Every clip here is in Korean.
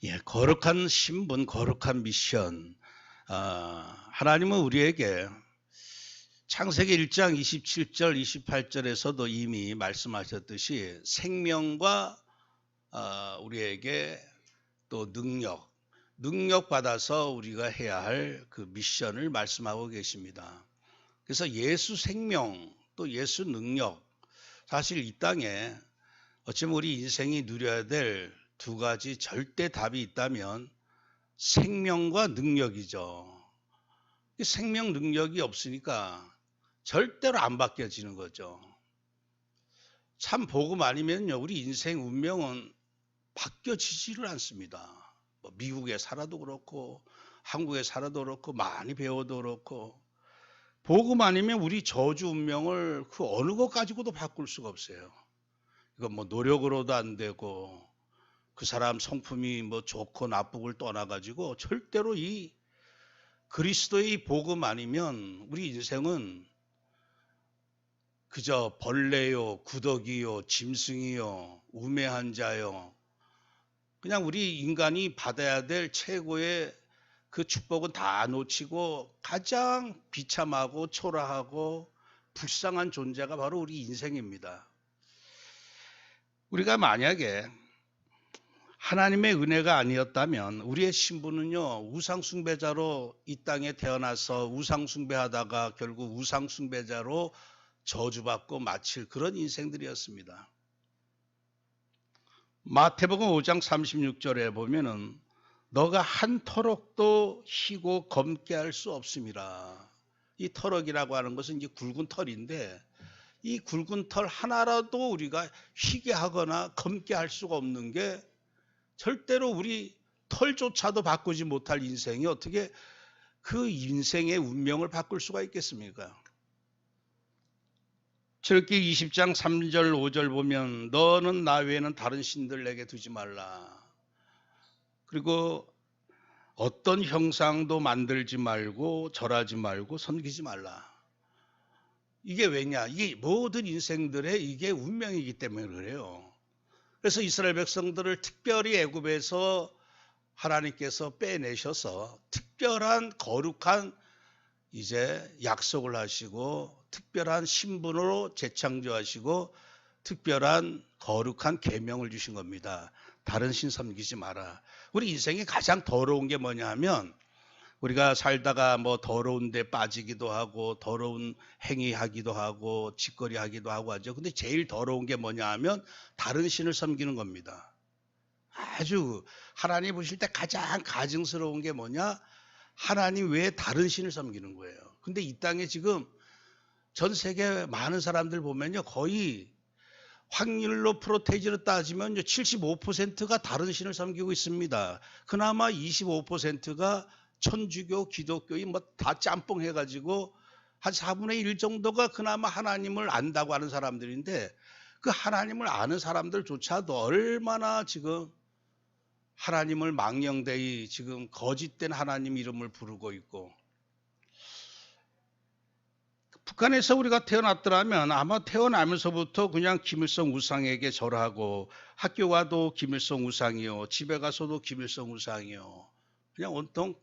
예, 거룩한 신분, 거룩한 미션. 하나님은 우리에게 창세기 1장 27절, 28절에서도 이미 말씀하셨듯이 생명과 우리에게 또 능력 받아서 우리가 해야 할 그 미션을 말씀하고 계십니다. 그래서 예수 생명, 또 예수 능력, 사실 이 땅에 어쩌면 우리 인생이 누려야 될 두 가지 절대 답이 있다면 생명과 능력이죠. 생명 능력이 없으니까 절대로 안 바뀌어지는 거죠. 참 복음 아니면요, 우리 인생 운명은 바뀌어지지를 않습니다. 뭐 미국에 살아도 그렇고 한국에 살아도 그렇고 많이 배워도 그렇고 복음 아니면 우리 저주 운명을 그 어느 것 가지고도 바꿀 수가 없어요. 이건 뭐 노력으로도 안 되고 그 사람 성품이 뭐 좋고 나쁘고를 떠나가지고 절대로 이 그리스도의 복음 아니면 우리 인생은 그저 벌레요, 구더기요, 짐승이요, 우매한 자요. 그냥 우리 인간이 받아야 될 최고의 그 축복은 다 놓치고 가장 비참하고 초라하고 불쌍한 존재가 바로 우리 인생입니다. 우리가 만약에 하나님의 은혜가 아니었다면 우리의 신분은요, 우상숭배자로 이 땅에 태어나서 우상숭배하다가 결국 우상숭배자로 저주받고 마칠 그런 인생들이었습니다. 마태복음 5장 36절에 보면은 너가 한 터럭도 희고 검게 할 수 없음이라. 이 터럭이라고 하는 것은 이제 굵은 털인데 이 굵은 털 하나라도 우리가 희게 하거나 검게 할 수가 없는 게 절대로 우리 털조차도 바꾸지 못할 인생이 어떻게 그 인생의 운명을 바꿀 수가 있겠습니까? 출애굽기 20장 3절 5절 보면 너는 나 외에는 다른 신들 내게 두지 말라. 그리고 어떤 형상도 만들지 말고 절하지 말고 섬기지 말라. 이게 왜냐? 이게 모든 인생들의 이게 운명이기 때문에 그래요. 그래서 이스라엘 백성들을 특별히 애굽에서 하나님께서 빼내셔서 특별한 거룩한 이제 약속을 하시고 특별한 신분으로 재창조하시고 특별한 거룩한 계명을 주신 겁니다. 다른 신 섬기지 마라. 우리 인생에 가장 더러운 게 뭐냐 하면 우리가 살다가 뭐 더러운 데 빠지기도 하고 더러운 행위하기도 하고 짓거리 하기도 하고 하죠. 근데 제일 더러운 게 뭐냐 하면 다른 신을 섬기는 겁니다. 아주 하나님 보실 때 가장 가증스러운 게 뭐냐? 하나님 외에 다른 신을 섬기는 거예요. 근데 이 땅에 지금 전 세계 많은 사람들 보면요, 거의 확률로 프로테이지로 따지면 75%가 다른 신을 섬기고 있습니다. 그나마 25%가 천주교, 기독교인 뭐 다 짬뽕 해가지고 한 4분의 1 정도가 그나마 하나님을 안다고 하는 사람들인데 그 하나님을 아는 사람들조차도 얼마나 지금 하나님을 망령되이 지금 거짓된 하나님 이름을 부르고 있고, 북한에서 우리가 태어났더라면 아마 태어나면서부터 그냥 김일성 우상에게 절하고 학교 가도 김일성 우상이요, 집에 가서도 김일성 우상이요, 그냥 온통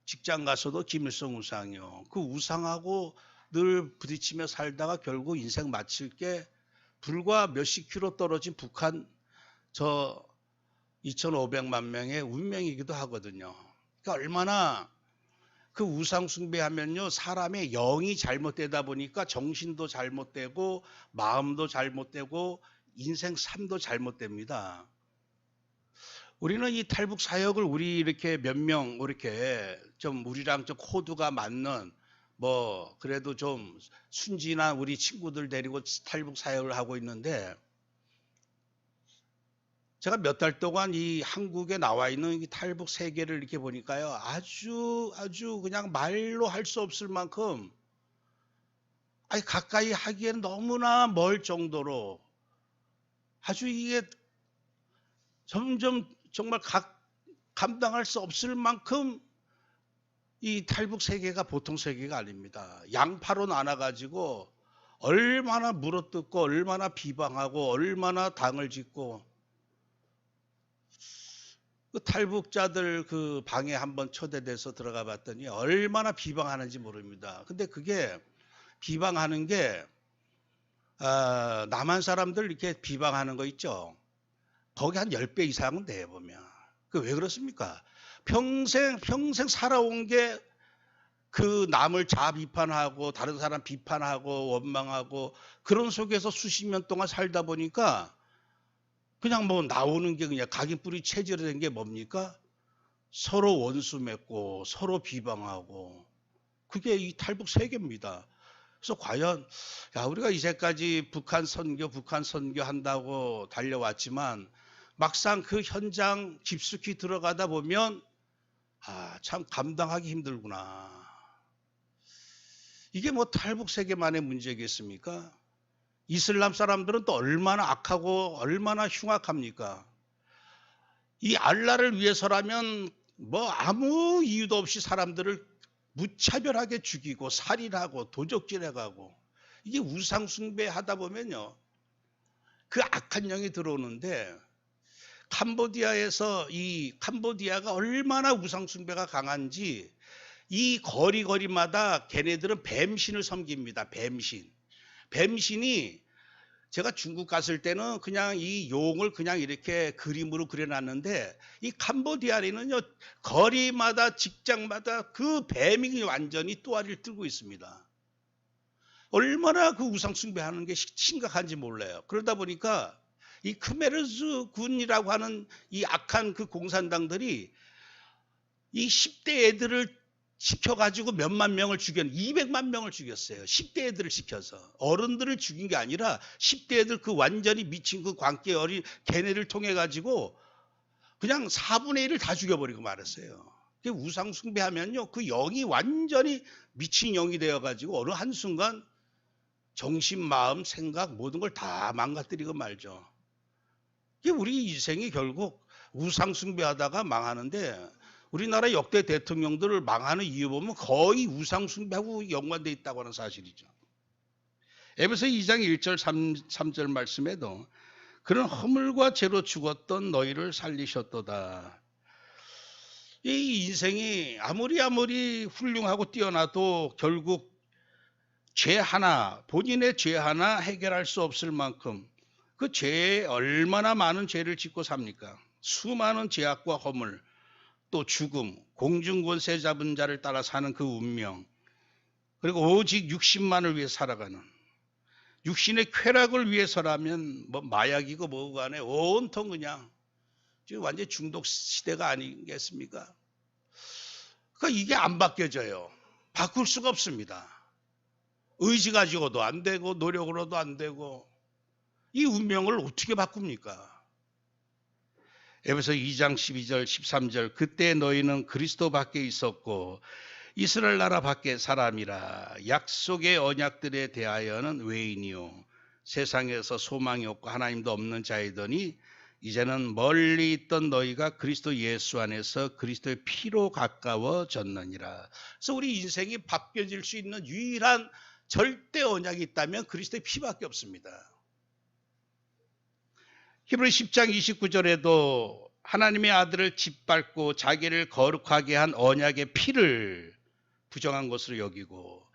직장 가서도 김일성 우상이요. 그 우상하고 늘 부딪히며 살다가 결국 인생 마칠 게 불과 몇십 킬로 떨어진 북한 저 2,500만 명의 운명이기도 하거든요. 그러니까 얼마나 그 우상 숭배하면요, 사람의 영이 잘못되다 보니까 정신도 잘못되고 마음도 잘못되고 인생 삶도 잘못됩니다. 우리는 이 탈북 사역을 우리 이렇게 몇 명 이렇게 좀 우리랑 좀 코드가 맞는 뭐 그래도 좀 순진한 우리 친구들 데리고 탈북 사역을 하고 있는데, 제가 몇 달 동안 이 한국에 나와 있는 이 탈북 세계를 이렇게 보니까요, 아주 그냥 말로 할 수 없을 만큼 아니 가까이 하기에는 너무나 멀 정도로 아주 이게 점점 정말 감당할 수 없을 만큼 이 탈북 세계가 보통 세계가 아닙니다. 양파로 나눠가지고 얼마나 물어뜯고 얼마나 비방하고 얼마나 당을 짓고, 그 탈북자들 그 방에 한번 초대돼서 들어가 봤더니 얼마나 비방하는지 모릅니다. 근데 그게 비방하는 게 남한 사람들 이렇게 비방하는 거 있죠. 거기 한 10배 이상은 돼 보면. 그 왜 그렇습니까? 평생 살아온 게 그 남을 자아 비판하고 다른 사람 비판하고 원망하고 그런 속에서 수십 년 동안 살다 보니까 그냥 뭐 나오는 게 그냥 각인뿌리 체질화된 게 뭡니까? 서로 원수 맺고 서로 비방하고 그게 이 탈북 세계입니다. 그래서 과연 우리가 이제까지 북한 선교 한다고 달려왔지만 막상 그 현장 깊숙이 들어가다 보면 참 감당하기 힘들구나. 이게 뭐 탈북 세계만의 문제겠습니까? 이슬람 사람들은 또 얼마나 악하고 얼마나 흉악합니까? 이 알라를 위해서라면 뭐 아무 이유도 없이 사람들을 무차별하게 죽이고 살인하고 도적질해가고 이게 우상숭배하다 보면요. 그 악한 영이 들어오는데 캄보디아가 얼마나 우상숭배가 강한지 이 거리마다 걔네들은 뱀신을 섬깁니다. 뱀신이 제가 중국 갔을 때는 그냥 이 용을 그냥 이렇게 그림으로 그려놨는데 이 캄보디아에는요 거리마다 직장마다 그 뱀이 완전히 또아리를 들고 있습니다. 얼마나 그 우상숭배하는 게 심각한지 몰라요. 그러다 보니까 이 크메르즈 군이라고 하는 이 악한 그 공산당들이 이 10대 애들을 시켜가지고 몇만 명을 200만 명을 죽였어요. 10대 애들을 시켜서. 어른들을 죽인 게 아니라 10대 애들 그 완전히 미친 그 광기 어린 걔네를 통해가지고 그냥 4분의 1을 다 죽여버리고 말았어요. 우상숭배하면요. 그 영이 완전히 미친 영이 되어가지고 어느 한순간 정신, 마음, 생각 모든 걸 다 망가뜨리고 말죠. 이게 우리 인생이 결국 우상숭배하다가 망하는데 우리나라 역대 대통령들을 망하는 이유 보면 거의 우상숭배하고 연관되어 있다고 하는 사실이죠. 에베소 2장 1절 3절 말씀에도 그런 허물과 죄로 죽었던 너희를 살리셨도다. 이 인생이 아무리 훌륭하고 뛰어나도 결국 본인의 죄 하나 해결할 수 없을 만큼 그 죄에 얼마나 많은 죄를 짓고 삽니까? 수많은 죄악과 허물, 또 죽음, 공중권세 잡은 자를 따라 사는 그 운명, 그리고 오직 육신만을 위해 살아가는 육신의 쾌락을 위해서라면 뭐 마약이고 뭐고 간에 온통 그냥 지금 완전 중독 시대가 아니겠습니까? 그러니까 이게 안 바뀌어져요. 바꿀 수가 없습니다. 의지 가지고도 안 되고 노력으로도 안 되고 이 운명을 어떻게 바꿉니까? 에베소 2장 12절 13절 그때 너희는 그리스도 밖에 있었고 이스라엘 나라 밖에 사람이라 약속의 언약들에 대하여는 외인이요 세상에서 소망이 없고 하나님도 없는 자이더니 이제는 멀리 있던 너희가 그리스도 예수 안에서 그리스도의 피로 가까워졌느니라. 그래서 우리 인생이 바뀌어질 수 있는 유일한 절대 언약이 있다면 그리스도의 피밖에 없습니다. 히브리 10장 29절에도 하나님의 아들을 짓밟고 자기를 거룩하게 한 언약의 피를 부정한 것으로 여기고,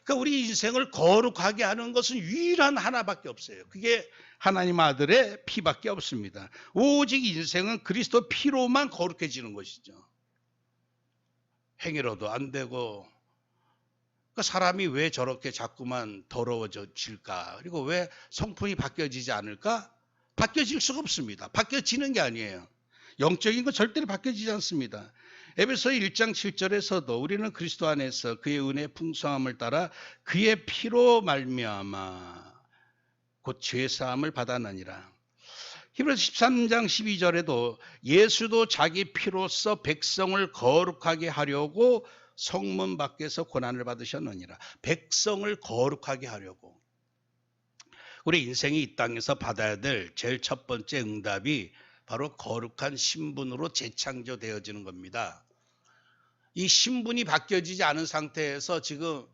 그러니까 우리 인생을 거룩하게 하는 것은 유일한 하나밖에 없어요. 그게 하나님 아들의 피밖에 없습니다. 오직 인생은 그리스도 피로만 거룩해지는 것이죠. 행위로도 안 되고. 그러니까 사람이 왜 저렇게 자꾸만 더러워질까? 그리고 왜 성품이 바뀌어지지 않을까? 바뀌어질 수가 없습니다. 바뀌어지는 게 아니에요. 영적인 건 절대로 바뀌어지지 않습니다. 에베소 1장 7절에서도 우리는 그리스도 안에서 그의 은혜의 풍성함을 따라 그의 피로 말미암아 곧 죄사함을 받았느니라. 히브리서 13장 12절에도 예수도 자기 피로써 백성을 거룩하게 하려고 성문 밖에서 고난을 받으셨느니라. 백성을 거룩하게 하려고. 우리 인생이 이 땅에서 받아야 될 제일 첫 번째 응답이 바로 거룩한 신분으로 재창조되어지는 겁니다. 이 신분이 바뀌어지지 않은 상태에서 지금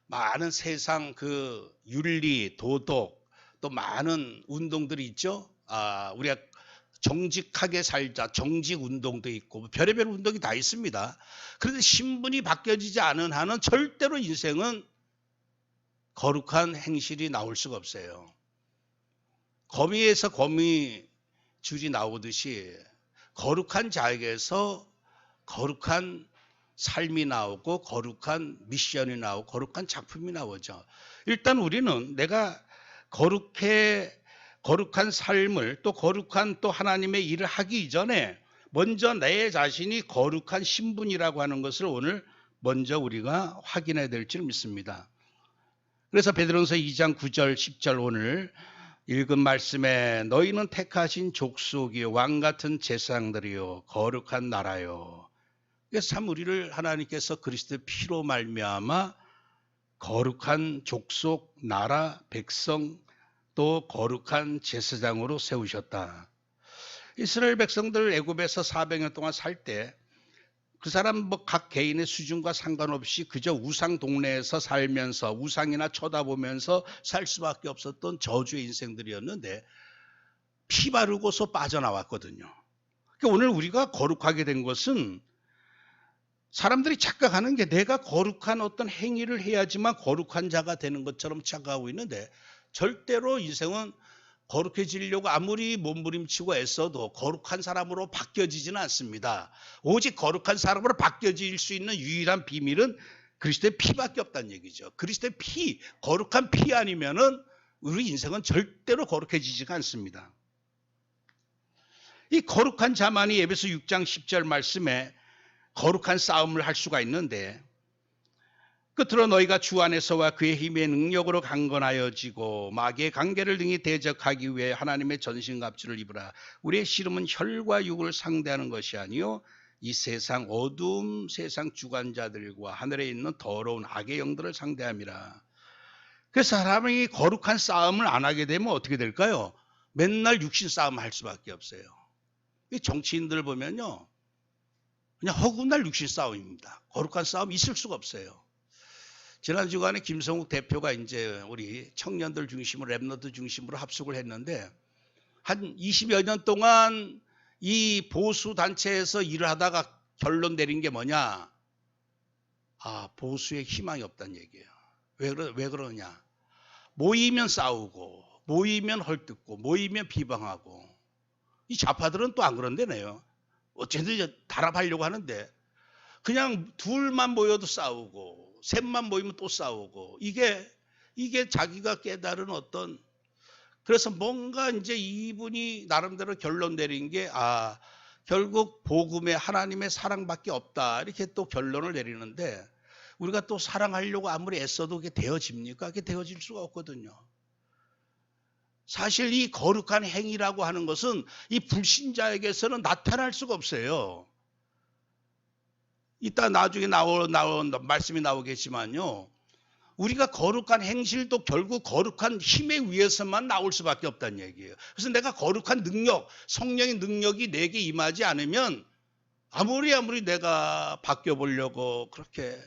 많은 세상 그 윤리, 도덕, 또 많은 운동들이 있죠. 우리가 정직하게 살자, 정직 운동도 있고 별의별 운동이 다 있습니다. 그런데 신분이 바뀌어지지 않은 한은 절대로 인생은 거룩한 행실이 나올 수가 없어요. 거미에서 거미줄이 나오듯이 거룩한 자에게서 거룩한 삶이 나오고 거룩한 미션이 나오고 거룩한 작품이 나오죠. 일단 우리는 내가 거룩한 삶을 또 거룩한 또 하나님의 일을 하기 이전에 먼저 내 자신이 거룩한 신분이라고 하는 것을 오늘 먼저 우리가 확인해야 될 줄 믿습니다. 그래서 베드로전서 2장 9절 10절 오늘 읽은 말씀에 너희는 택하신 족속이요 왕같은 제사장들이요 거룩한 나라요. 그래서 참 우리를 하나님께서 그리스도의 피로 말미암아 거룩한 족속, 나라, 백성 또 거룩한 제사장으로 세우셨다. 이스라엘 백성들 애굽에서 400년 동안 살 때 그 사람 뭐 각 개인의 수준과 상관없이 그저 우상 동네에서 살면서 우상이나 쳐다보면서 살 수밖에 없었던 저주의 인생들이었는데 피 바르고서 빠져나왔거든요. 그러니까 오늘 우리가 거룩하게 된 것은 사람들이 착각하는 게 내가 거룩한 어떤 행위를 해야지만 거룩한 자가 되는 것처럼 착각하고 있는데 절대로 인생은 거룩해지려고 아무리 몸부림치고 애써도 거룩한 사람으로 바뀌어지지는 않습니다. 오직 거룩한 사람으로 바뀌어질 수 있는 유일한 비밀은 그리스도의 피밖에 없다는 얘기죠. 그리스도의 피, 거룩한 피 아니면은 우리 인생은 절대로 거룩해지지가 않습니다. 이 거룩한 자만이 에베소 6장 10절 말씀에 거룩한 싸움을 할 수가 있는데 끝으로 너희가 주 안에서와 그의 힘의 능력으로 강건하여지고 마귀의 관계를 등이 대적하기 위해 하나님의 전신갑주를 입으라. 우리의 씨름은 혈과 육을 상대하는 것이 아니요 이 세상 어두움 세상 주관자들과 하늘에 있는 더러운 악의 영들을 상대함이라. 그래서 사람이 거룩한 싸움을 안 하게 되면 어떻게 될까요? 맨날 육신 싸움 할 수밖에 없어요. 이 정치인들 보면요 그냥 허구날 육신 싸움입니다. 거룩한 싸움 있을 수가 없어요. 지난 주간에 김성욱 대표가 이제 우리 청년들 중심으로 랩너드 중심으로 합숙을 했는데 한 20여 년 동안 이 보수 단체에서 일을 하다가 결론 내린 게 뭐냐? 아, 보수에 희망이 없다는 얘기예요. 왜 그러냐? 모이면 싸우고 모이면 헐뜯고 모이면 비방하고 이 좌파들은 또 안 그런데네요. 어쨌든 단합하려고 하는데 그냥 둘만 모여도 싸우고 셋만 모이면 또 싸우고 이게 자기가 깨달은 어떤 그래서 뭔가 이제 이분이 나름대로 결론 내린 게 결국 복음에 하나님의 사랑밖에 없다 이렇게 또 결론을 내리는데 우리가 또 사랑하려고 아무리 애써도 그게 되어집니까? 그게 되어질 수가 없거든요. 사실 이 거룩한 행위라고 하는 것은 이 불신자에게서는 나타날 수가 없어요. 이따 나중에 나온 말씀이 나오겠지만요. 우리가 거룩한 행실도 결국 거룩한 힘에 의해서만 나올 수밖에 없다는 얘기예요. 그래서 내가 거룩한 능력, 성령의 능력이 내게 임하지 않으면 아무리 내가 바뀌어 보려고 그렇게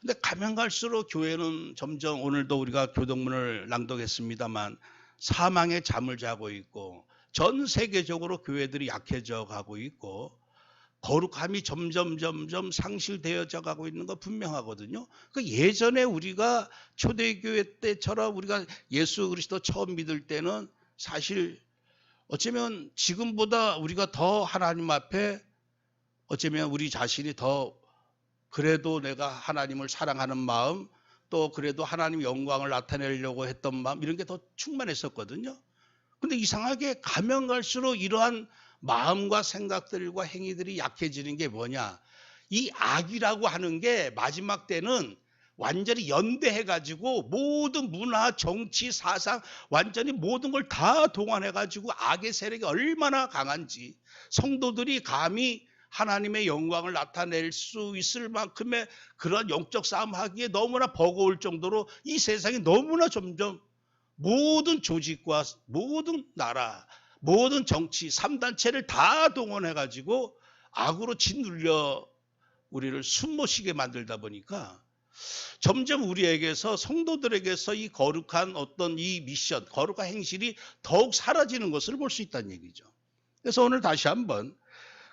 근데 가면 갈수록 교회는 점점 오늘도 우리가 교동문을 낭독했습니다만 사망의 잠을 자고 있고 전 세계적으로 교회들이 약해져 가고 있고 거룩함이 점점 상실되어져 가고 있는 거 분명하거든요. 그 예전에 우리가 초대교회 때처럼 우리가 예수 그리스도 처음 믿을 때는 사실 어쩌면 지금보다 우리가 더 하나님 앞에 어쩌면 우리 자신이 더 그래도 내가 하나님을 사랑하는 마음 또 그래도 하나님의 영광을 나타내려고 했던 마음 이런 게 더 충만했었거든요. 근데 이상하게 가면 갈수록 이러한 마음과 생각들과 행위들이 약해지는 게 뭐냐? 이 악이라고 하는 게 마지막 때는 완전히 연대해가지고 모든 문화, 정치, 사상 완전히 모든 걸 다 동원해가지고 악의 세력이 얼마나 강한지 성도들이 감히 하나님의 영광을 나타낼 수 있을 만큼의 그런 영적 싸움 하기에 너무나 버거울 정도로 이 세상이 너무나 점점 모든 조직과 모든 나라 모든 정치 3단체를 다 동원해가지고 악으로 짓눌려 우리를 숨못 쉬게 만들다 보니까 점점 우리에게서 성도들에게서 이 거룩한 어떤 이 미션, 거룩한 행실이 더욱 사라지는 것을 볼 수 있다는 얘기죠. 그래서 오늘 다시 한번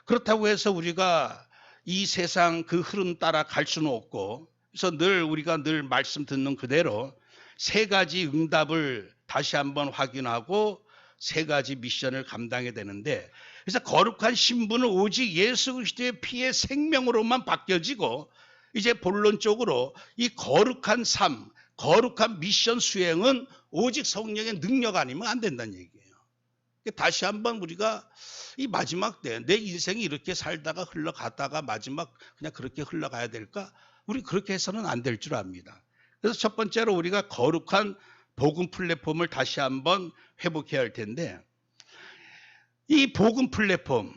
그렇다고 해서 우리가 이 세상 그 흐름 따라 갈 수는 없고, 그래서 우리가 늘 말씀 듣는 그대로 세 가지 응답을 다시 한번 확인하고 세 가지 미션을 감당해야 되는데, 그래서 거룩한 신분은 오직 예수 그리스도의 피의 생명으로만 바뀌어지고, 이제 본론적으로 이 거룩한 삶, 거룩한 미션 수행은 오직 성령의 능력 아니면 안 된다는 얘기예요. 다시 한번 우리가 이 마지막 때 내 인생이 이렇게 살다가 흘러가다가 마지막 그냥 그렇게 흘러가야 될까? 우리 그렇게 해서는 안 될 줄 압니다. 그래서 첫 번째로 우리가 거룩한 복음 플랫폼을 다시 한번 회복해야 할 텐데, 이 복음 플랫폼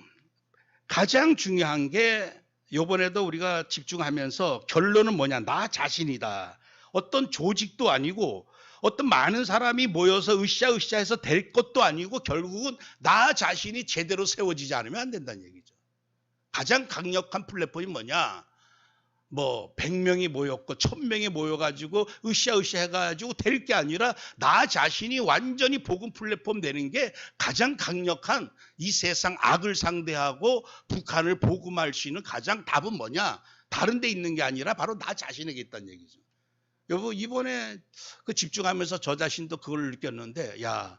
가장 중요한 게 이번에도 우리가 집중하면서 결론은 뭐냐? 나 자신이다. 어떤 조직도 아니고 어떤 많은 사람이 모여서 으쌰으쌰 해서 될 것도 아니고 결국은 나 자신이 제대로 세워지지 않으면 안 된다는 얘기죠. 가장 강력한 플랫폼이 뭐냐? 뭐 100명이 모였고 1000명이 모여가지고 으쌰으쌰 해가지고 될 게 아니라 나 자신이 완전히 복음 플랫폼 되는 게 가장 강력한, 이 세상 악을 상대하고 북한을 복음할 수 있는 가장 답은 뭐냐? 다른 데 있는 게 아니라 바로 나 자신에게 있다는 얘기죠. 여보, 이번에 그 집중하면서 저 자신도 그걸 느꼈는데, 야,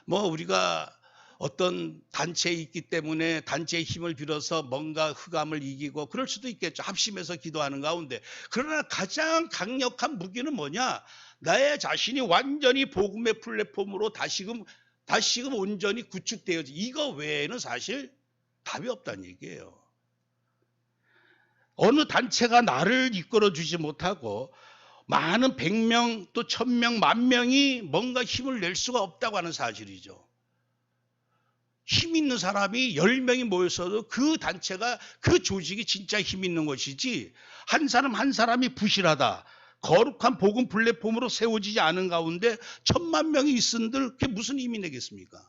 뭐 우리가 어떤 단체에 있기 때문에 단체의 힘을 빌어서 뭔가 흑암을 이기고 그럴 수도 있겠죠. 합심해서 기도하는 가운데. 그러나 가장 강력한 무기는 뭐냐? 나의 자신이 완전히 복음의 플랫폼으로 다시금 온전히 구축되어지. 이거 외에는 사실 답이 없다는 얘기예요. 어느 단체가 나를 이끌어주지 못하고 많은 100명 또 1000명, 10,000명이 뭔가 힘을 낼 수가 없다고 하는 사실이죠. 힘 있는 사람이 10명이 모였어도 그 단체가, 그 조직이 진짜 힘 있는 것이지, 한 사람 한 사람이 부실하다, 거룩한 복음 플랫폼으로 세워지지 않은 가운데 1000만 명이 있은들 그게 무슨 힘이 되겠습니까?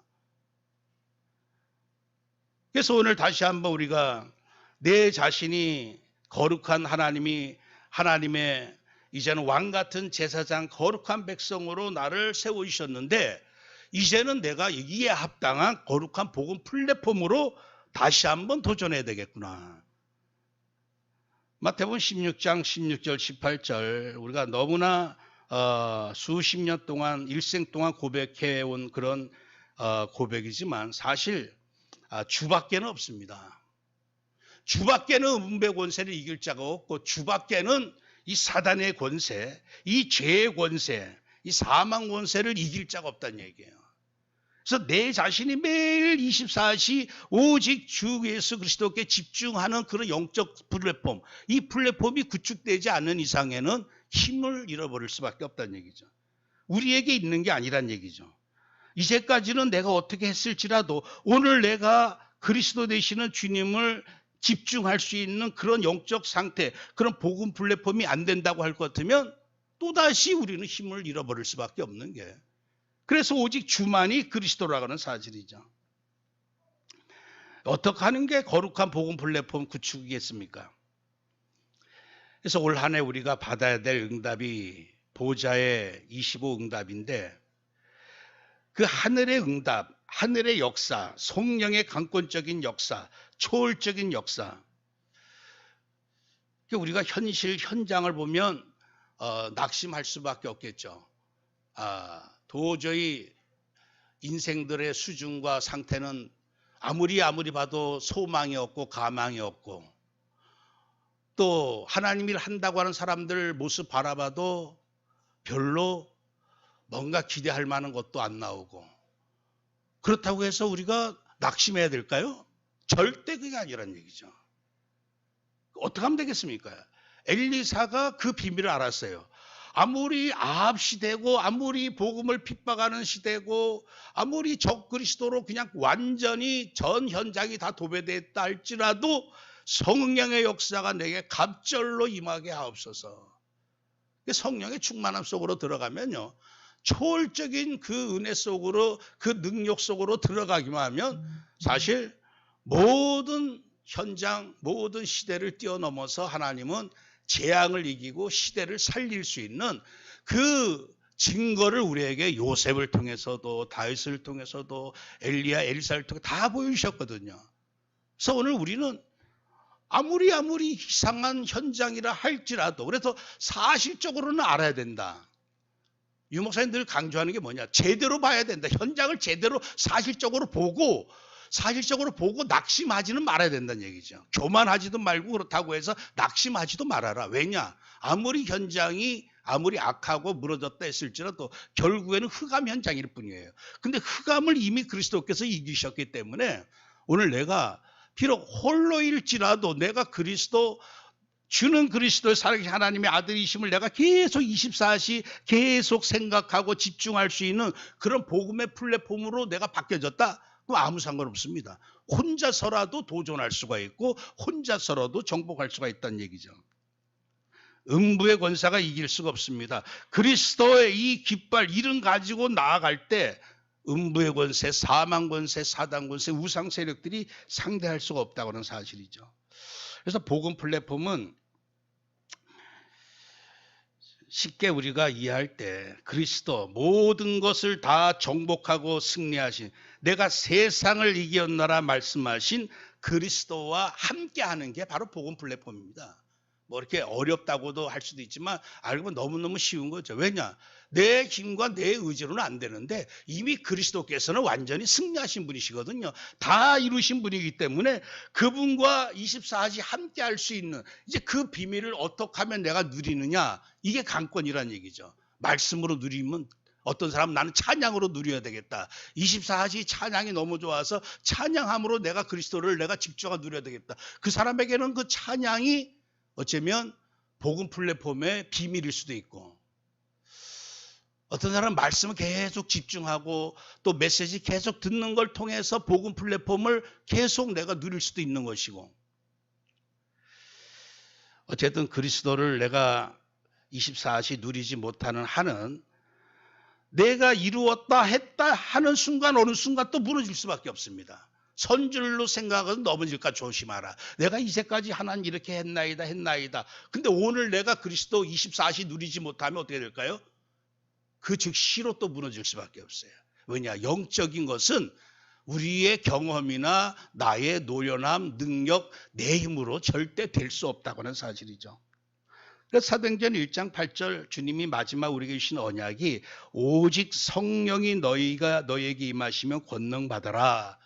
그래서 오늘 다시 한번 우리가 내 자신이 거룩한 하나님의 이제는 왕 같은 제사장, 거룩한 백성으로 나를 세우셨는데, 이제는 내가 이에 합당한 거룩한 복음 플랫폼으로 다시 한번 도전해야 되겠구나. 마태복음 16장 16절 18절 우리가 너무나 수십 년 동안 일생 동안 고백해온 그런 고백이지만 사실 주밖에는 없습니다. 주밖에는 음배 권세를 이길 자가 없고, 주밖에는 이 사단의 권세, 이 죄의 권세, 이 사망 권세를 이길 자가 없다는 얘기예요. 그래서 내 자신이 매일 24시 오직 주 예수 그리스도께 집중하는 그런 영적 플랫폼, 이 플랫폼이 구축되지 않는 이상에는 힘을 잃어버릴 수밖에 없다는 얘기죠. 우리에게 있는 게 아니란 얘기죠. 이제까지는 내가 어떻게 했을지라도 오늘 내가 그리스도 되시는 주님을 집중할 수 있는 그런 영적 상태, 그런 복음 플랫폼이 안 된다고 할 것 같으면 또다시 우리는 힘을 잃어버릴 수밖에 없는 게, 그래서 오직 주만이 그리스도라고 하는 사실이죠. 어떻게 하는 게 거룩한 복음 플랫폼 구축이겠습니까? 그래서 올 한 해 우리가 받아야 될 응답이 보좌의 25 응답인데, 그 하늘의 응답, 하늘의 역사, 성령의 강권적인 역사, 초월적인 역사, 우리가 현장을 보면 낙심할 수밖에 없겠죠. 도저히 인생들의 수준과 상태는 아무리 봐도 소망이 없고 가망이 없고, 또 하나님이 한다고 하는 사람들 모습 바라봐도 별로 뭔가 기대할 만한 것도 안 나오고, 그렇다고 해서 우리가 낙심해야 될까요? 절대 그게 아니란 얘기죠. 어떻게 하면 되겠습니까? 엘리사가 그 비밀을 알았어요. 아무리 아합 시대고, 아무리 복음을 핍박하는 시대고, 아무리 적그리스도로 그냥 완전히 전 현장이 다 도배됐다 할지라도 성령의 역사가 내게 갑절로 임하게 하옵소서. 성령의 충만함 속으로 들어가면요, 초월적인 그 은혜 속으로, 그 능력 속으로 들어가기만 하면 사실 모든 현장, 모든 시대를 뛰어넘어서 하나님은 재앙을 이기고 시대를 살릴 수 있는 그 증거를 우리에게 요셉을 통해서도 다윗을 통해서도 엘리야 엘리사를 통해 다 보여주셨거든요. 그래서 오늘 우리는 아무리 이상한 현장이라 할지라도 그래서 사실적으로는 알아야 된다. 유 목사님 늘 강조하는 게 뭐냐? 제대로 봐야 된다. 현장을 제대로 사실적으로 보고 낙심하지는 말아야 된다는 얘기죠. 교만하지도 말고 그렇다고 해서 낙심하지도 말아라. 왜냐? 아무리 현장이 아무리 악하고 무너졌다 했을지라도 결국에는 흑암 현장일 뿐이에요. 근데 흑암을 이미 그리스도께서 이기셨기 때문에 오늘 내가 비록 홀로일지라도 내가 주는 그리스도의 살아계신 하나님의 아들이심을 내가 계속 24시 계속 생각하고 집중할 수 있는 그런 복음의 플랫폼으로 내가 바뀌어졌다? 그럼 아무 상관없습니다. 혼자서라도 도전할 수가 있고 혼자서라도 정복할 수가 있다는 얘기죠. 음부의 권사가 이길 수가 없습니다. 그리스도의 이 깃발 이름 가지고 나아갈 때 음부의 권세, 사망 권세, 사단 권세, 우상 세력들이 상대할 수가 없다고는 사실이죠. 그래서 복음 플랫폼은 쉽게 우리가 이해할 때 그리스도 모든 것을 다 정복하고 승리하신 내가 세상을 이겼노라 말씀하신 그리스도와 함께하는 게 바로 복음 플랫폼입니다. 뭐 이렇게 어렵다고도 할 수도 있지만 알고 보면 너무너무 쉬운 거죠. 왜냐? 내 힘과 내 의지로는 안 되는데 이미 그리스도께서는 완전히 승리하신 분이시거든요. 다 이루신 분이기 때문에 그분과 24시간 함께 할 수 있는 이제 그 비밀을 어떻게 하면 내가 누리느냐, 이게 관건이란 얘기죠. 말씀으로 누리면 어떤 사람은 나는 찬양으로 누려야 되겠다. 24시간 찬양이 너무 좋아서 찬양함으로 내가 그리스도를 내가 집중하고 누려야 되겠다. 그 사람에게는 그 찬양이 어쩌면 복음 플랫폼의 비밀일 수도 있고, 어떤 사람은 말씀을 계속 집중하고 또 메시지 계속 듣는 걸 통해서 복음 플랫폼을 계속 내가 누릴 수도 있는 것이고, 어쨌든 그리스도를 내가 24시 누리지 못하는 한은 내가 이루었다 했다 하는 순간 어느 순간 또 무너질 수밖에 없습니다. 선줄로 생각은 넘어질까 조심하라. 내가 이제까지 하나님 이렇게 했나이다. 근데 오늘 내가 그리스도 24시 누리지 못하면 어떻게 될까요? 그 즉시로 또 무너질 수밖에 없어요. 왜냐? 영적인 것은 우리의 경험이나 나의 노련함, 능력, 내 힘으로 절대 될 수 없다고 하는 사실이죠. 그래서 사도행전 1장 8절 주님이 마지막 우리에게 주신 언약이 오직 성령이 너희에게 임하시면 권능 받아라.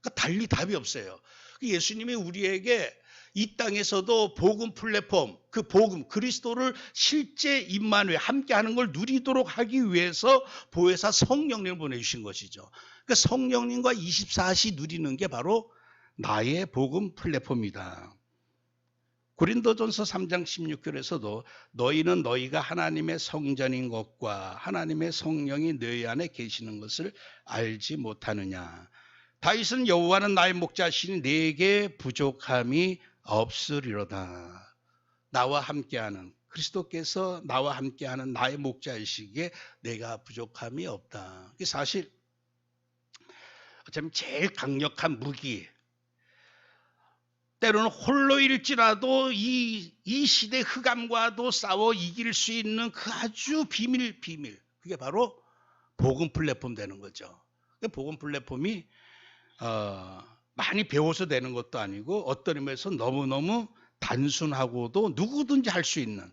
그러니까 달리 답이 없어요. 예수님이 우리에게 이 땅에서도 복음 플랫폼, 그 복음, 그리스도를 실제 임마누엘 함께하는 걸 누리도록 하기 위해서 보혜사 성령님을 보내주신 것이죠. 그러니까 성령님과 24시 누리는 게 바로 나의 복음 플랫폼이다. 고린도전서 3장 16절에서도 너희는 너희가 하나님의 성전인 것과 하나님의 성령이 너희 안에 계시는 것을 알지 못하느냐. 다윗은 여호와는 나의 목자시니 내게 부족함이 없으리로다. 나와 함께하는 그리스도께서 나와 함께하는 나의 목자이시기에 내가 부족함이 없다. 사실 어쩌면 제일 강력한 무기, 때로는 홀로일지라도 이 시대 흑암과도 싸워 이길 수 있는 그 아주 비밀, 그게 바로 복음 플랫폼 되는 거죠. 복음 플랫폼이 많이 배워서 되는 것도 아니고 어떤 의미에서 너무너무 단순하고도 누구든지 할 수 있는,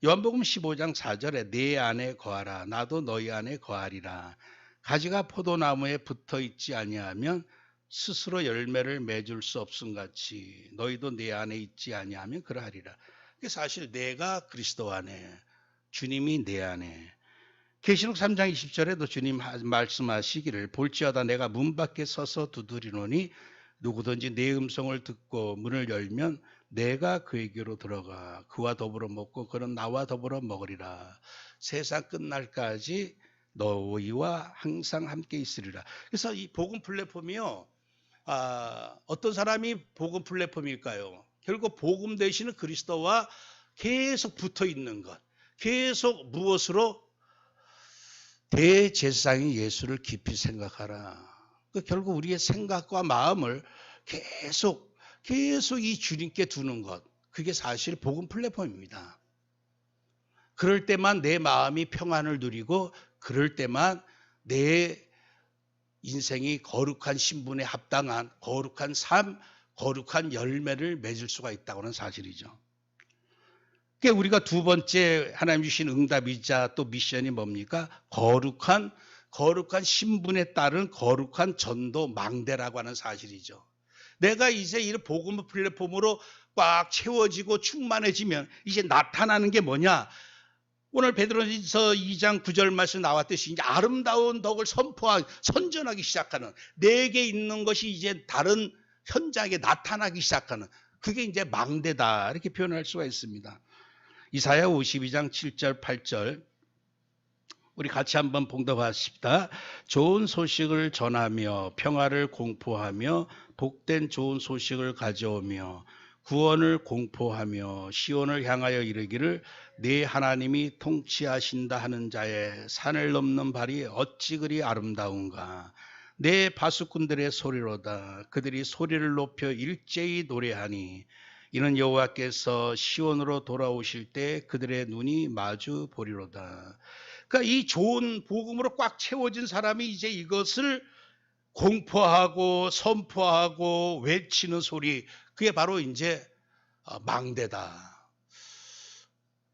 요한복음 15장 4절에 내 안에 거하라 나도 너희 안에 거하리라. 가지가 포도나무에 붙어 있지 아니하면 스스로 열매를 맺을 수 없음 같이 너희도 내 안에 있지 아니하면 그러하리라. 사실 내가 그리스도 안에, 주님이 내 안에. 계시록 3장 20절에도 주님 말씀하시기를 볼지어다 내가 문 밖에 서서 두드리노니 누구든지 내 음성을 듣고 문을 열면 내가 그에게로 들어가 그와 더불어 먹고 그는 나와 더불어 먹으리라. 세상 끝날까지 너희와 항상 함께 있으리라. 그래서 이 복음 플랫폼이요, 어떤 사람이 복음 플랫폼일까요? 결국 복음 되시는 그리스도와 계속 붙어 있는 것, 계속 무엇으로? 대제사장인 예수를 깊이 생각하라. 결국 우리의 생각과 마음을 계속 이 주님께 두는 것, 그게 사실 복음 플랫폼입니다. 그럴 때만 내 마음이 평안을 누리고 그럴 때만 내 인생이 거룩한 신분에 합당한 거룩한 삶, 거룩한 열매를 맺을 수가 있다고 하는 사실이죠. 그러니까 우리가 두 번째 하나님 주신 응답이자 또 미션이 뭡니까? 거룩한 신분에 따른 거룩한 전도 망대라고 하는 사실이죠. 내가 이제 이 복음 플랫폼으로 꽉 채워지고 충만해지면 이제 나타나는 게 뭐냐? 오늘 베드로전서 2장 9절 말씀 나왔듯이 이제 아름다운 덕을 선전하기 시작하는, 내게 있는 것이 이제 다른 현장에 나타나기 시작하는, 그게 이제 망대다, 이렇게 표현할 수가 있습니다. 이사야 52장 7절 8절 우리 같이 한번 봉독하십시다. 좋은 소식을 전하며 평화를 공포하며 복된 좋은 소식을 가져오며 구원을 공포하며 시온을 향하여 이르기를 네 하나님이 통치하신다 하는 자의 산을 넘는 발이 어찌 그리 아름다운가. 내 바수꾼들의 소리로다. 그들이 소리를 높여 일제히 노래하니 이는 여호와께서 시온으로 돌아오실 때 그들의 눈이 마주 보리로다. 그러니까 이 좋은 복음으로 꽉 채워진 사람이 이제 이것을 공포하고 선포하고 외치는 소리, 그게 바로 이제 망대다.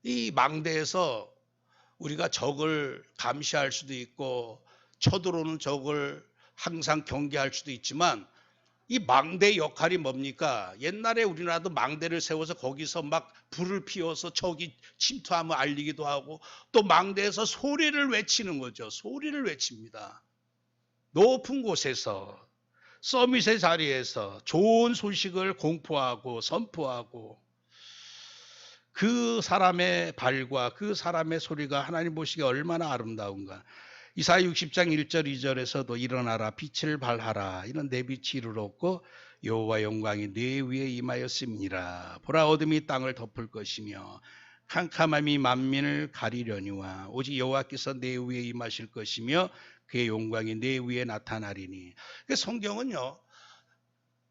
이 망대에서 우리가 적을 감시할 수도 있고 쳐들어오는 적을 항상 경계할 수도 있지만 이 망대의 역할이 뭡니까? 옛날에 우리나라도 망대를 세워서 거기서 막 불을 피워서 적이 침투하면 알리기도 하고 또 망대에서 소리를 외치는 거죠. 소리를 외칩니다. 높은 곳에서 서밋의 자리에서 좋은 소식을 공포하고 선포하고 그 사람의 발과 그 사람의 소리가 하나님 보시기에 얼마나 아름다운가. 이사야 60장 1절 2절에서도 일어나라 빛을 발하라 이는 내 빛이 이르렀고 여호와 영광이 내 위에 임하였음이니라. 보라 어둠이 땅을 덮을 것이며 캄캄함이 만민을 가리려니와 오직 여호와께서 내 위에 임하실 것이며 그의 영광이 내 위에 나타나리니. 성경은요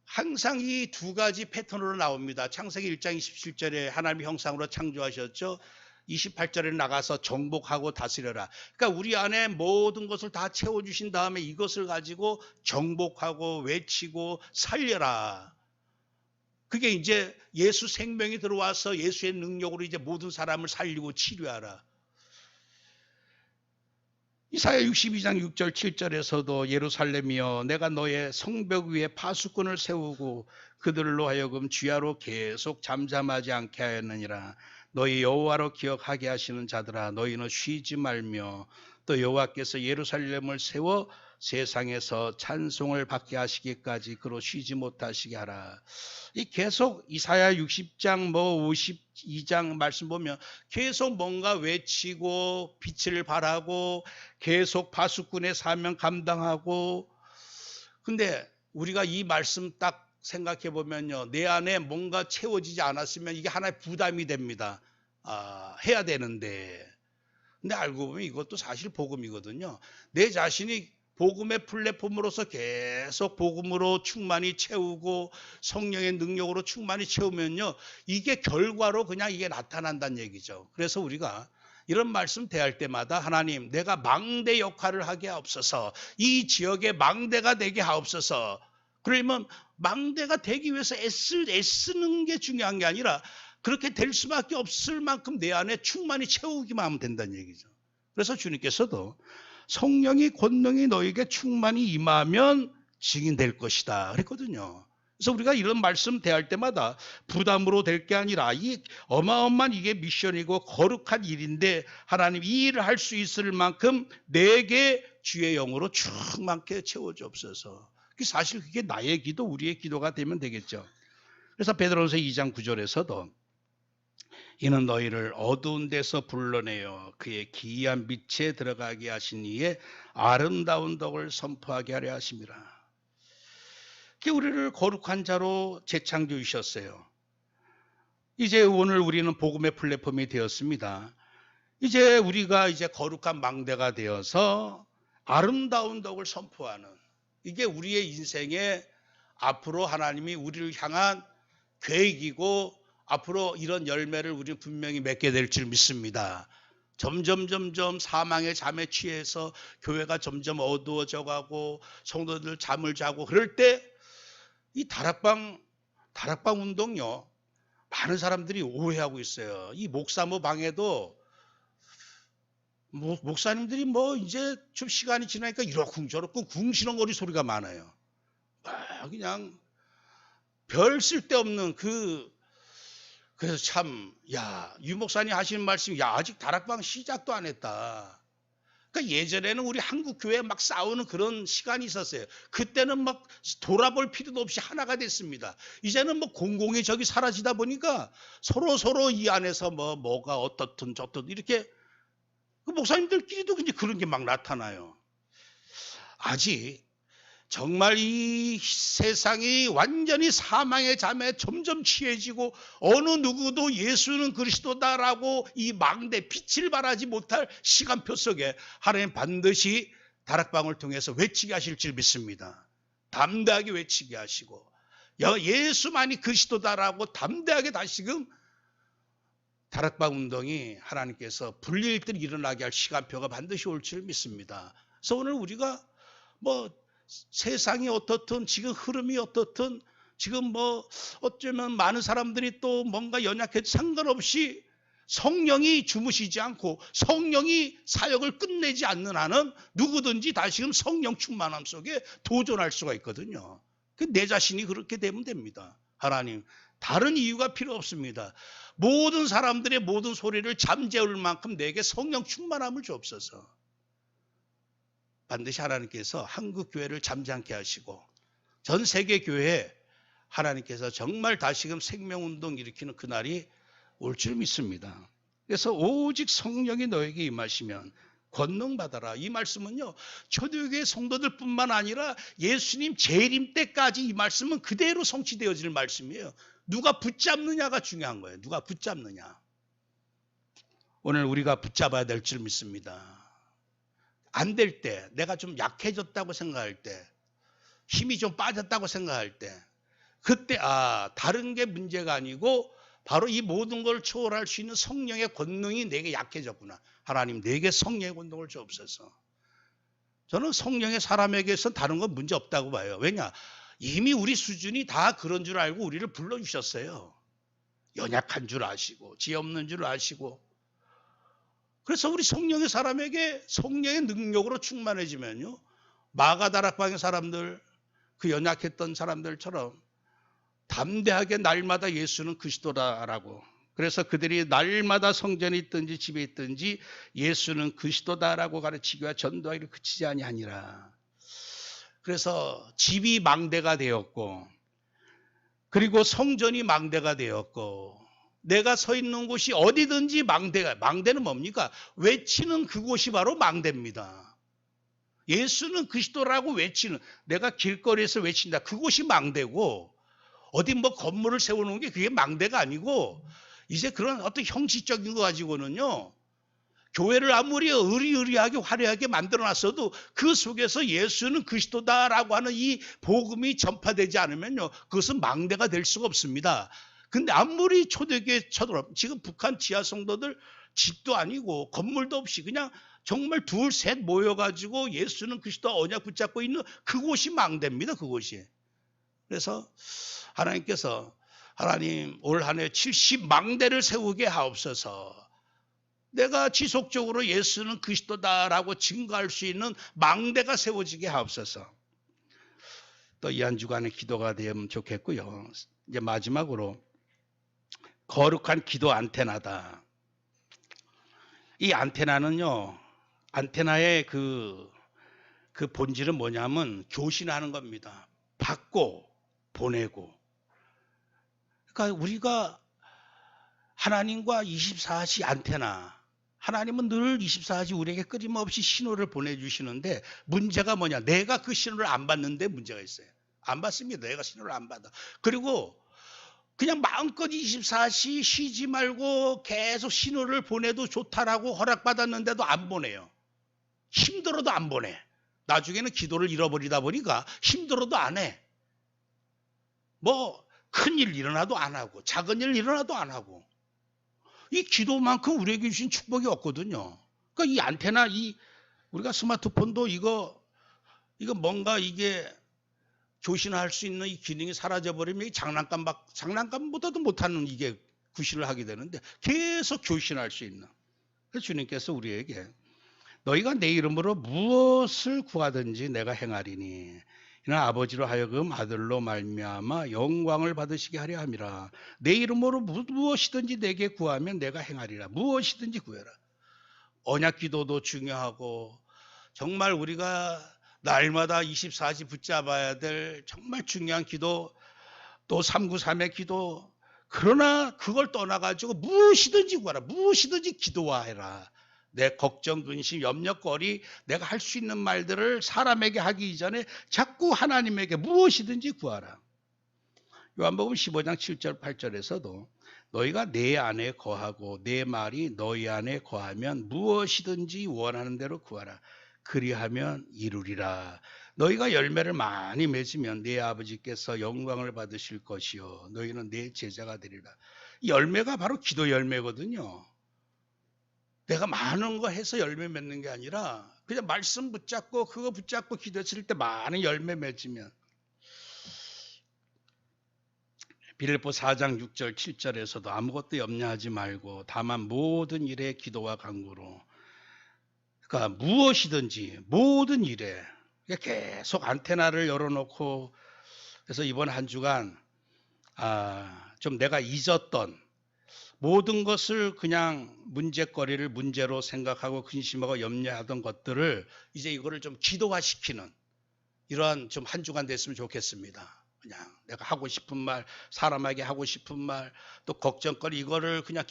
항상 이 두 가지 패턴으로 나옵니다. 창세기 1장 27절에 하나님의 형상으로 창조하셨죠. 28절에 나가서 정복하고 다스려라. 그러니까 우리 안에 모든 것을 다 채워주신 다음에 이것을 가지고 정복하고 외치고 살려라. 그게 이제 예수 생명이 들어와서 예수의 능력으로 이제 모든 사람을 살리고 치료하라. 이사야 62장 6절 7절에서도 예루살렘이여 내가 너의 성벽 위에 파수꾼을 세우고 그들로 하여금 주야로 계속 잠잠하지 않게 하였느니라. 너희 여호와로 기억하게 하시는 자들아 너희는 쉬지 말며 또 여호와께서 예루살렘을 세워 세상에서 찬송을 받게 하시기까지 그로 쉬지 못하시게 하라. 이 계속 이사야 60장 52장 말씀 보면 계속 뭔가 외치고 빛을 발하고 계속 바수꾼의 사명 감당하고. 근데 우리가 이 말씀 딱 생각해 보면요 내 안에 뭔가 채워지지 않았으면 이게 하나의 부담이 됩니다. 해야 되는데. 근데 알고 보면 이것도 사실 복음이거든요. 내 자신이 복음의 플랫폼으로서 계속 복음으로 충만히 채우고 성령의 능력으로 충만히 채우면요 이게 결과로 그냥 이게 나타난다는 얘기죠. 그래서 우리가 이런 말씀 대할 때마다 하나님 내가 망대 역할을 하게 하옵소서. 이 지역에 망대가 되게 하옵소서. 그러면 망대가 되기 위해서 애쓰는 게 중요한 게 아니라 그렇게 될 수밖에 없을 만큼 내 안에 충만히 채우기만 하면 된다는 얘기죠. 그래서 주님께서도 성령이 권능이 너에게 충만히 임하면 증인될 것이다 그랬거든요. 그래서 우리가 이런 말씀 대할 때마다 부담으로 될 게 아니라 이 어마어마한 이게 미션이고 거룩한 일인데 하나님 이 일을 할 수 있을 만큼 내게 주의 영으로 충만하게 채워주옵소서. 사실 그게 나의 기도 우리의 기도가 되면 되겠죠. 그래서 베드로전서 2장 9절에서도 이는 너희를 어두운 데서 불러내어 그의 기이한 빛에 들어가게 하신 이의 아름다운 덕을 선포하게 하려 하심이라. 우리를 거룩한 자로 재창조하셨어요. 이제 오늘 우리는 복음의 플랫폼이 되었습니다. 이제 우리가 이제 거룩한 망대가 되어서 아름다운 덕을 선포하는, 이게 우리의 인생에 앞으로 하나님이 우리를 향한 계획이고 앞으로 이런 열매를 우리는 분명히 맺게 될 줄 믿습니다. 점점 사망의 잠에 취해서 교회가 점점 어두워져 가고 성도들 잠을 자고 그럴 때 이 다락방 운동요. 많은 사람들이 오해하고 있어요. 이 목사모 방에도 목사님들이 뭐 이제 좀 시간이 지나니까 이러쿵저러쿵 궁시렁거리 소리가 많아요. 그냥 별 쓸데없는 그래서 참, 유 목사님 하시는 말씀이, 아직 다락방 시작도 안 했다. 그러니까 예전에는 우리 한국 교회에 막 싸우는 그런 시간이 있었어요. 그때는 막 돌아볼 필요도 없이 하나가 됐습니다. 이제는 뭐 공공의 적이 사라지다 보니까 서로 이 안에서 뭐가 어떻든 저떻든 이렇게 그 목사님들끼리도 근데 그런 게 막 나타나요. 아직 정말 이 세상이 완전히 사망의 잠에 점점 취해지고 어느 누구도 예수는 그리스도다라고 이 망대 빛을 발하지 못할 시간표 속에 하나님 반드시 다락방을 통해서 외치게 하실 줄 믿습니다. 담대하게 외치게 하시고 예수만이 그리스도다라고 담대하게 다시금 다락방 운동이 하나님께서 불릴듯 일어나게 할 시간표가 반드시 올 줄 믿습니다. 그래서 오늘 우리가 세상이 어떻든 지금 흐름이 어떻든 지금 어쩌면 많은 사람들이 또 뭔가 연약해도 상관없이 성령이 주무시지 않고 성령이 사역을 끝내지 않는 한은 누구든지 다시금 성령 충만함 속에 도전할 수가 있거든요. 내 자신이 그렇게 되면 됩니다. 하나님, 다른 이유가 필요 없습니다. 모든 사람들의 모든 소리를 잠재울 만큼 내게 성령 충만함을 주옵소서. 반드시 하나님께서 한국 교회를 잠잠케 하시고 전 세계 교회에 하나님께서 정말 다시금 생명운동 일으키는 그날이 올 줄 믿습니다. 그래서 오직 성령이 너에게 임하시면 권능 받아라. 이 말씀은요, 초대교회 성도들뿐만 아니라 예수님 재림 때까지 이 말씀은 그대로 성취되어질 말씀이에요. 누가 붙잡느냐가 중요한 거예요. 누가 붙잡느냐. 오늘 우리가 붙잡아야 될 줄 믿습니다. 안 될 때, 내가 좀 약해졌다고 생각할 때, 힘이 좀 빠졌다고 생각할 때, 그때 다른 게 문제가 아니고 바로 이 모든 걸 초월할 수 있는 성령의 권능이 내게 약해졌구나. 하나님, 내게 성령의 권능을 주옵소서. 저는 성령의 사람에게서 다른 건 문제 없다고 봐요. 왜냐? 이미 우리 수준이 다 그런 줄 알고 우리를 불러주셨어요. 연약한 줄 아시고 지혜 없는 줄 아시고. 그래서 우리 성령의 사람에게 성령의 능력으로 충만해지면요, 마가다락방의 사람들, 그 연약했던 사람들처럼 담대하게 날마다 예수는 그리스도다라고, 그래서 그들이 날마다 성전에 있든지 집에 있든지 예수는 그리스도다라고 가르치기와 전도하기를 그치지 아니하니라. 그래서 집이 망대가 되었고, 그리고 성전이 망대가 되었고, 내가 서 있는 곳이 어디든지 망대는 뭡니까? 외치는 그곳이 바로 망대입니다. 예수는 그리스도라고 외치는, 내가 길거리에서 외친다, 그곳이 망대고, 어디 건물을 세워놓은 게 그게 망대가 아니고, 이제 그런 어떤 형식적인 거 가지고는요, 교회를 아무리 의리의리하게 화려하게 만들어놨어도 그 속에서 예수는 그리스도다라고 하는 이 복음이 전파되지 않으면요, 그것은 망대가 될 수가 없습니다. 근데 아무리 초대교회처럼 지금 북한 지하 성도들 집도 아니고 건물도 없이 그냥 정말 둘 셋 모여가지고 예수는 그리스도 언약 붙잡고 있는 그곳이 망대입니다. 그곳이. 그래서 하나님께서, 하나님 올 한 해 70망대를 세우게 하옵소서. 내가 지속적으로 예수는 그리스도다라고 증거할 수 있는 망대가 세워지게 하옵소서. 또 이 한 주간의 기도가 되면 좋겠고요. 이제 마지막으로 거룩한 기도 안테나다. 이 안테나는요, 안테나의 그 본질은 뭐냐면 교신하는 겁니다. 받고 보내고. 그러니까 우리가 하나님과 24시 안테나, 하나님은 늘 24시 우리에게 끊임없이 신호를 보내주시는데, 문제가 뭐냐? 내가 그 신호를 안 받는데 문제가 있어요. 안 받습니다. 내가 신호를 안 받아. 그리고 그냥 마음껏 24시 쉬지 말고 계속 신호를 보내도 좋다라고 허락받았는데도 안 보내요. 힘들어도 안 보내. 나중에는 기도를 잃어버리다 보니까 힘들어도 안 해. 큰일 일어나도 안 하고 작은 일 일어나도 안 하고 이 기도만큼 우리에게 주신 축복이 없거든요. 그러니까 이 안테나 우리가 스마트폰도 이거 뭔가 이게 교신할 수 있는 이 기능이 사라져버리면 이 장난감보다도 못하는 이게 구실을 하게 되는데 계속 교신할 수 있는. 그래서 주님께서 우리에게 너희가 내 이름으로 무엇을 구하든지 내가 행하리니 이는 아버지로 하여금 아들로 말미암아 영광을 받으시게 하려 함이라. 내 이름으로 무엇이든지 내게 구하면 내가 행하리라. 무엇이든지 구해라. 언약 기도도 중요하고 정말 우리가 날마다 24시 붙잡아야 될 정말 중요한 기도, 또 393의 기도. 그러나 그걸 떠나가지고 무엇이든지 구하라. 무엇이든지 기도하라. 내 걱정, 근심, 염려거리, 내가 할 수 있는 말들을 사람에게 하기 이전에 자꾸 하나님에게 무엇이든지 구하라. 요한복음 15장 7절 8절에서도 너희가 내 안에 거하고 내 말이 너희 안에 거하면 무엇이든지 원하는 대로 구하라. 그리하면 이루리라. 너희가 열매를 많이 맺으면 내 아버지께서 영광을 받으실 것이요 너희는 내 제자가 되리라. 이 열매가 바로 기도 열매거든요. 내가 많은 거 해서 열매 맺는 게 아니라 그냥 말씀 붙잡고 그거 붙잡고 기도했을 때 많은 열매 맺으면. 빌립보 4장 6절 7절에서도 아무것도 염려하지 말고 다만 모든 일에 기도와 간구로, 그러니까 무엇이든지 모든 일에 계속 안테나를 열어놓고, 그래서 이번 한 주간 좀 내가 잊었던 모든 것을 그냥 문제거리를 문제로 생각하고 근심하고 염려하던 것들을 이제 이거를 좀 기도화시키는 이러한 좀 한 주간 됐으면 좋겠습니다. 그냥 내가 하고 싶은 말, 사람에게 하고 싶은 말, 또 걱정거리 이거를 그냥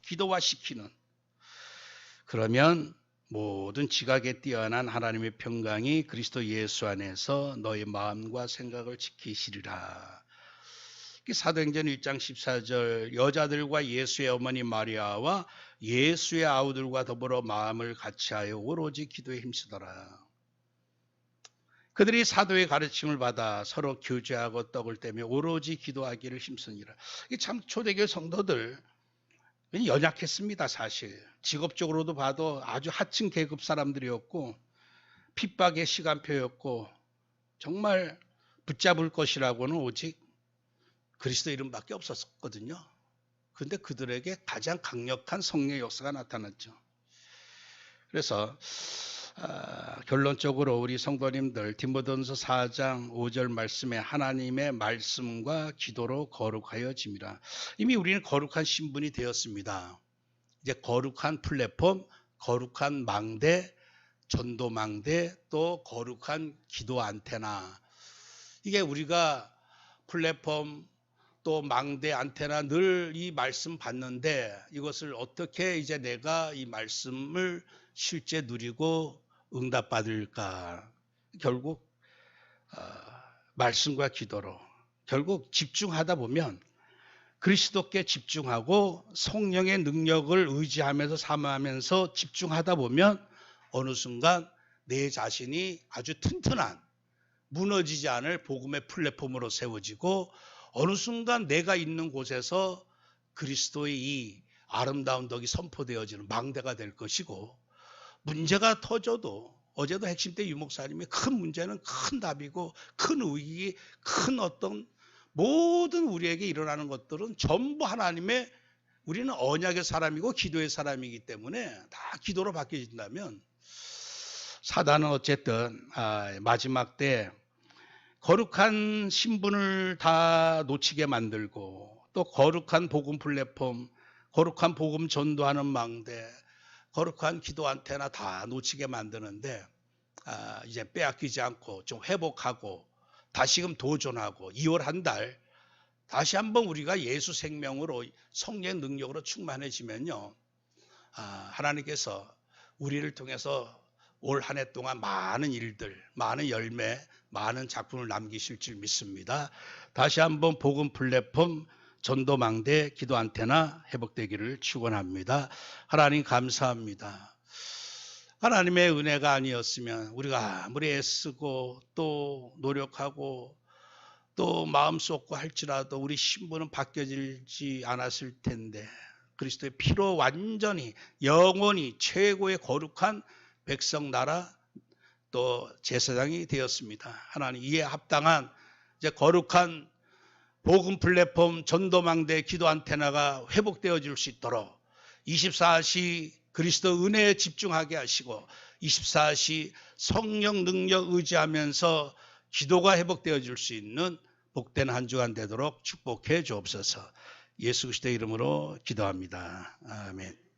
기도화시키는. 그러면 모든 지각에 뛰어난 하나님의 평강이 그리스도 예수 안에서 너의 마음과 생각을 지키시리라. 사도행전 1장 14절 여자들과 예수의 어머니 마리아와 예수의 아우들과 더불어 마음을 같이하여 오로지 기도에 힘쓰더라. 그들이 사도의 가르침을 받아 서로 교제하고 떡을 떼며 오로지 기도하기를 힘쓰니라. 이게 참 초대교회 성도들 연약했습니다. 사실 직업적으로도 봐도 아주 하층 계급 사람들이었고 핍박의 시간표였고 정말 붙잡을 것이라고는 오직 그리스도 이름밖에 없었거든요. 그런데 그들에게 가장 강력한 성령의 역사가 나타났죠. 그래서 결론적으로 우리 성도님들 디모데전서 4장 5절 말씀에 하나님의 말씀과 기도로 거룩하여짐이라. 이미 우리는 거룩한 신분이 되었습니다. 이제 거룩한 플랫폼, 거룩한 망대, 전도 망대, 또 거룩한 기도 안테나. 이게 우리가 플랫폼 또 망대 안테나 늘 이 말씀 받는데 이것을 어떻게 이제 내가 이 말씀을 실제 누리고 응답받을까? 결국 말씀과 기도로 결국 집중하다 보면 그리스도께 집중하고 성령의 능력을 의지하면서 사모하면서 집중하다 보면 어느 순간 내 자신이 아주 튼튼한 무너지지 않을 복음의 플랫폼으로 세워지고 어느 순간 내가 있는 곳에서 그리스도의 이 아름다운 덕이 선포되어지는 망대가 될 것이고 문제가 터져도 어제도 핵심 때 유목사님이 큰 문제는 큰 답이고 큰 위기, 큰 어떤 모든 우리에게 일어나는 것들은 전부 하나님의 우리는 언약의 사람이고 기도의 사람이기 때문에 다 기도로 바뀌어진다면 사단은 어쨌든 마지막 때 거룩한 신분을 다 놓치게 만들고 또 거룩한 복음 플랫폼, 거룩한 복음 전도하는 망대, 거룩한 기도 안테나 다 놓치게 만드는데 이제 빼앗기지 않고 좀 회복하고 다시금 도전하고 2월 한 달 다시 한번 우리가 예수 생명으로 성령의 능력으로 충만해지면요. 하나님께서 우리를 통해서 올 한 해 동안 많은 일들, 많은 열매, 많은 작품을 남기실 줄 믿습니다. 다시 한번 복음 플랫폼, 전도망대, 기도 안테나 회복되기를 축원합니다. 하나님 감사합니다. 하나님의 은혜가 아니었으면 우리가 아무리 애쓰고 또 노력하고 또 마음 쏟고 할지라도 우리 신분은 바뀌어지지 않았을 텐데 그리스도의 피로 완전히 영원히 최고의 거룩한 백성 나라 또 제사장이 되었습니다. 하나님 이에 합당한 이제 거룩한 복음 플랫폼 전도망대 기도 안테나가 회복되어질 수 있도록 24시 그리스도 은혜에 집중하게 하시고 24시 성령 능력 의지하면서 기도가 회복되어질 수 있는 복된 한 주간 되도록 축복해 주옵소서. 예수 그리스도의 이름으로 기도합니다. 아멘.